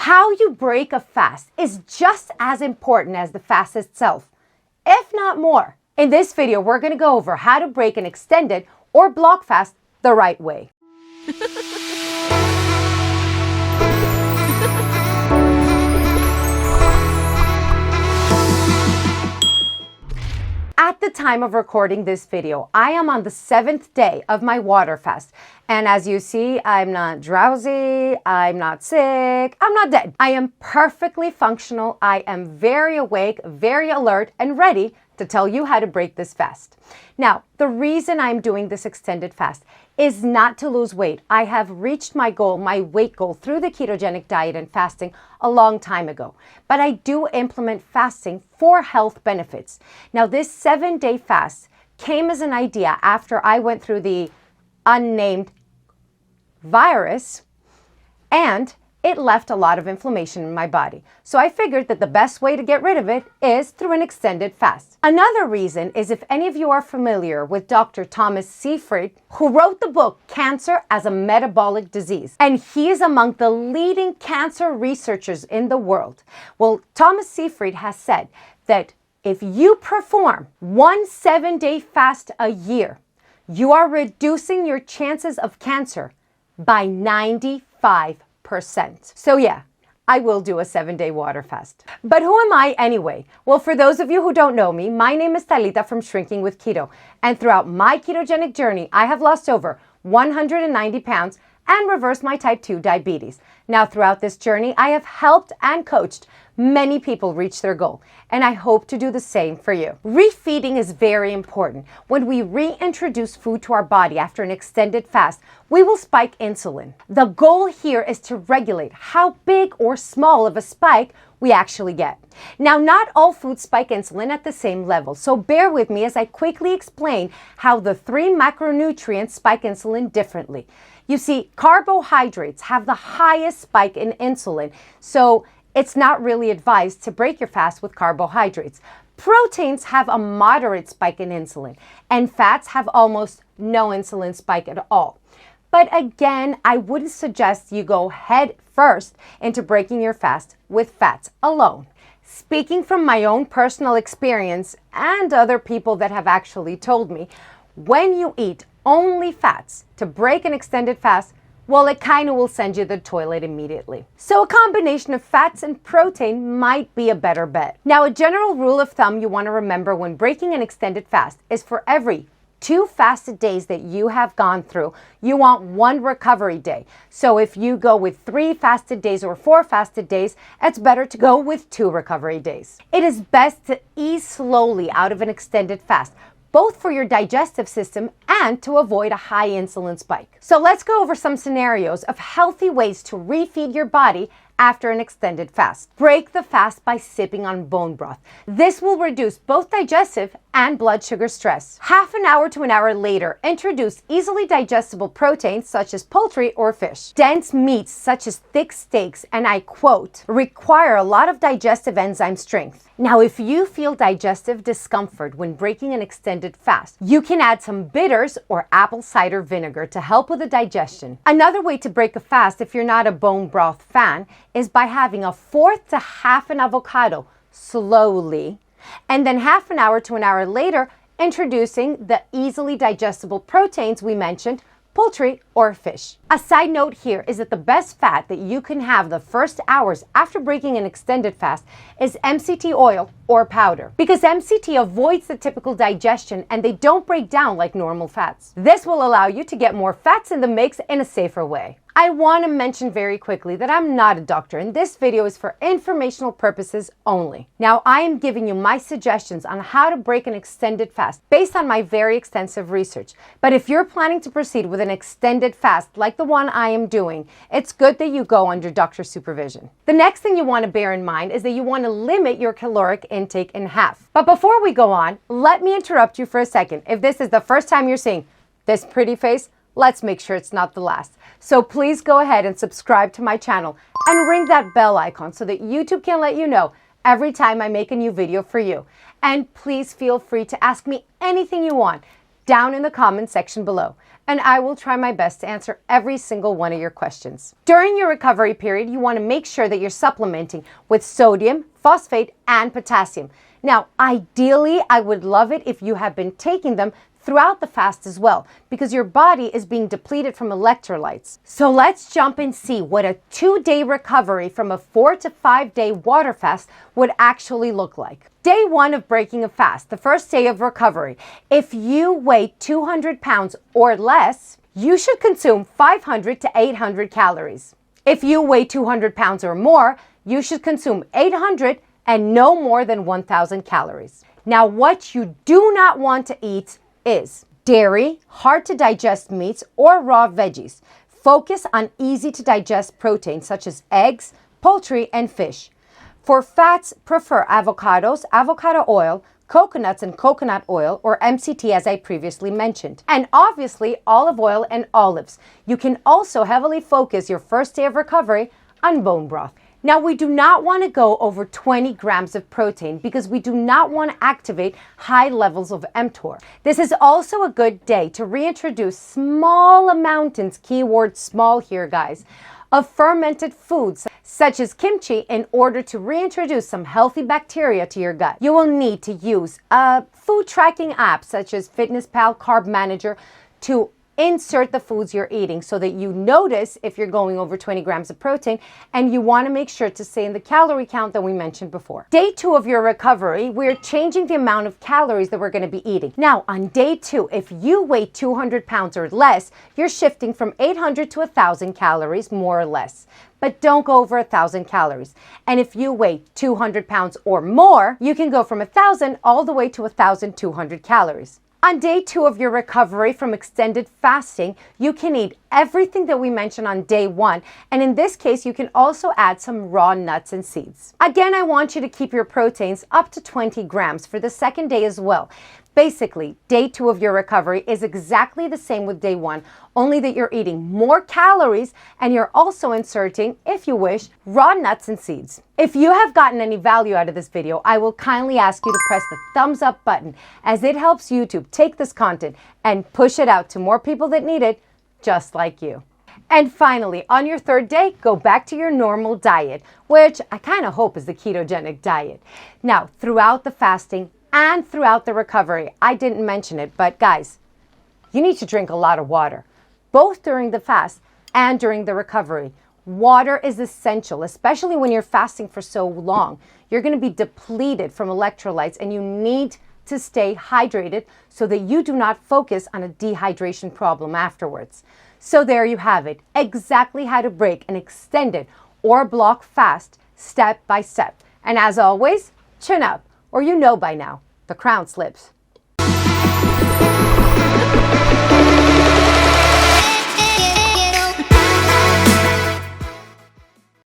How you break a fast is just as important as the fast itself, if not more. In this video, we're going to go over how to break an extended or block fast the right way. At the time of recording this video, I am on the 7th day of my water fast. And as you see, I'm not drowsy, I'm not sick, I'm not dead. I am perfectly functional. I am very awake, very alert, and ready to tell you how to break this fast. Now, the reason I'm doing this extended fast is not to lose weight. I have reached my goal, my weight goal, through the ketogenic diet and fasting a long time ago. But I do implement fasting for health benefits. Now, this 7-day fast came as an idea after I went through the unnamed virus, and it left a lot of inflammation in my body. So I figured that the best way to get rid of it is through an extended fast. Another reason is if any of you are familiar with Dr. Thomas Seyfried, who wrote the book Cancer as a Metabolic Disease, and he is among the leading cancer researchers in the world. Well, Thomas Seyfried has said that if you perform one 7-day fast a year, you are reducing your chances of cancer by 95%. So yeah, I will do a 7-day water fast. But who am I anyway? Well, for those of you who don't know me, my name is Talita from Shrinking with Keto. And throughout my ketogenic journey, I have lost over 190 pounds and reversed my type 2 diabetes. Now, throughout this journey, I have helped and coached many people reach their goal, and I hope to do the same for you. Refeeding is very important. When we reintroduce food to our body after an extended fast, we will spike insulin. The goal here is to regulate how big or small of a spike we actually get. Now, not all foods spike insulin at the same level, so bear with me as I quickly explain how the 3 macronutrients spike insulin differently. You see, carbohydrates have the highest spike in insulin, so it's not really advised to break your fast with carbohydrates. Proteins have a moderate spike in insulin, and fats have almost no insulin spike at all. But again, I wouldn't suggest you go head first into breaking your fast with fats alone. Speaking from my own personal experience and other people that have actually told me, when you eat only fats to break an extended fast, well, it kind of will send you to the toilet immediately. So a combination of fats and protein might be a better bet. Now, a general rule of thumb you want to remember when breaking an extended fast is for every 2 fasted days that you have gone through, you want 1 recovery day. So if you go with 3 fasted days or 4 fasted days, it's better to go with 2 recovery days. It is best to ease slowly out of an extended fast, both for your digestive system and to avoid a high insulin spike. So let's go over some scenarios of healthy ways to refeed your body after an extended fast. Break the fast by sipping on bone broth. This will reduce both digestive and blood sugar stress. Half an hour to an hour later, introduce easily digestible proteins such as poultry or fish. Dense meats such as thick steaks, and I quote, require a lot of digestive enzyme strength. Now, if you feel digestive discomfort when breaking an extended fast, you can add some bitters or apple cider vinegar to help with the digestion. Another way to break a fast if you're not a bone broth fan is by having a 1/4 to half an avocado slowly, and then half an hour to an hour later, introducing the easily digestible proteins we mentioned, poultry or fish. A side note here is that the best fat that you can have the first hours after breaking an extended fast is MCT oil or powder, because MCT avoids the typical digestion and they don't break down like normal fats. This will allow you to get more fats in the mix in a safer way. I want to mention very quickly that I'm not a doctor, and this video is for informational purposes only. Now, I am giving you my suggestions on how to break an extended fast based on my very extensive research. But if you're planning to proceed with an extended fast like the one I am doing, it's good that you go under doctor's supervision. The next thing you want to bear in mind is that you want to limit your caloric intake in half. But before we go on, let me interrupt you for a second. If this is the first time you're seeing this pretty face, let's make sure it's not the last. So please go ahead and subscribe to my channel and ring that bell icon so that YouTube can let you know every time I make a new video for you. And please feel free to ask me anything you want down in the comment section below. and I will try my best to answer every single one of your questions. During your recovery period, you want to make sure that you're supplementing with sodium, phosphate, and potassium. Now, ideally, I would love it if you have been taking them throughout the fast as well, because your body is being depleted from electrolytes. So let's jump and see what a 2-day recovery from a 4 to 5 day water fast would actually look like. Day 1 of breaking a fast, the first day of recovery. If you weigh 200 pounds or less, you should consume 500 to 800 calories. If you weigh 200 pounds or more, you should consume 800 and no more than 1,000 calories. Now, what you do not want to eat is dairy, hard to digest meats, or raw veggies. Focus on easy to digest proteins such as eggs, poultry, and fish. For fats, prefer avocados, avocado oil, coconuts and coconut oil, or MCT as I previously mentioned. And obviously olive oil and olives. You can also heavily focus your first day of recovery on bone broth. Now, we do not want to go over 20 grams of protein because we do not want to activate high levels of mTOR. This is also a good day to reintroduce small amounts, keyword small here guys, of fermented foods such as kimchi in order to reintroduce some healthy bacteria to your gut. You will need to use a food tracking app such as FitnessPal Carb Manager to insert the foods you're eating so that you notice if you're going over 20 grams of protein, and you want to make sure to stay in the calorie count that we mentioned before. Day 2 of your recovery, we're changing the amount of calories that we're going to be eating. Now, on day 2, if you weigh 200 pounds or less, you're shifting from 800 to 1,000 calories, more or less. But don't go over 1,000 calories. And if you weigh 200 pounds or more, you can go from 1,000 all the way to 1,200 calories. On day 2 of your recovery from extended fasting, you can eat everything that we mentioned on day 1. And in this case, you can also add some raw nuts and seeds. Again, I want you to keep your proteins up to 20 grams for the second day as well. Basically, day 2 of your recovery is exactly the same with day 1, only that you're eating more calories and you're also inserting, if you wish, raw nuts and seeds. If you have gotten any value out of this video, I will kindly ask you to press the thumbs up button, as it helps YouTube take this content and push it out to more people that need it, just like you. And finally, on your 3rd day, go back to your normal diet, which I kind of hope is the ketogenic diet. Now, throughout the fasting and throughout the recovery, I didn't mention it, but guys, you need to drink a lot of water, both during the fast and during the recovery. Water is essential, especially when you're fasting for so long. You're going to be depleted from electrolytes, and you need to stay hydrated so that you do not focus on a dehydration problem afterwards. So there you have it, exactly how to break an extended or block fast step by step. And as always, chin up, or you know by now, the crown slips.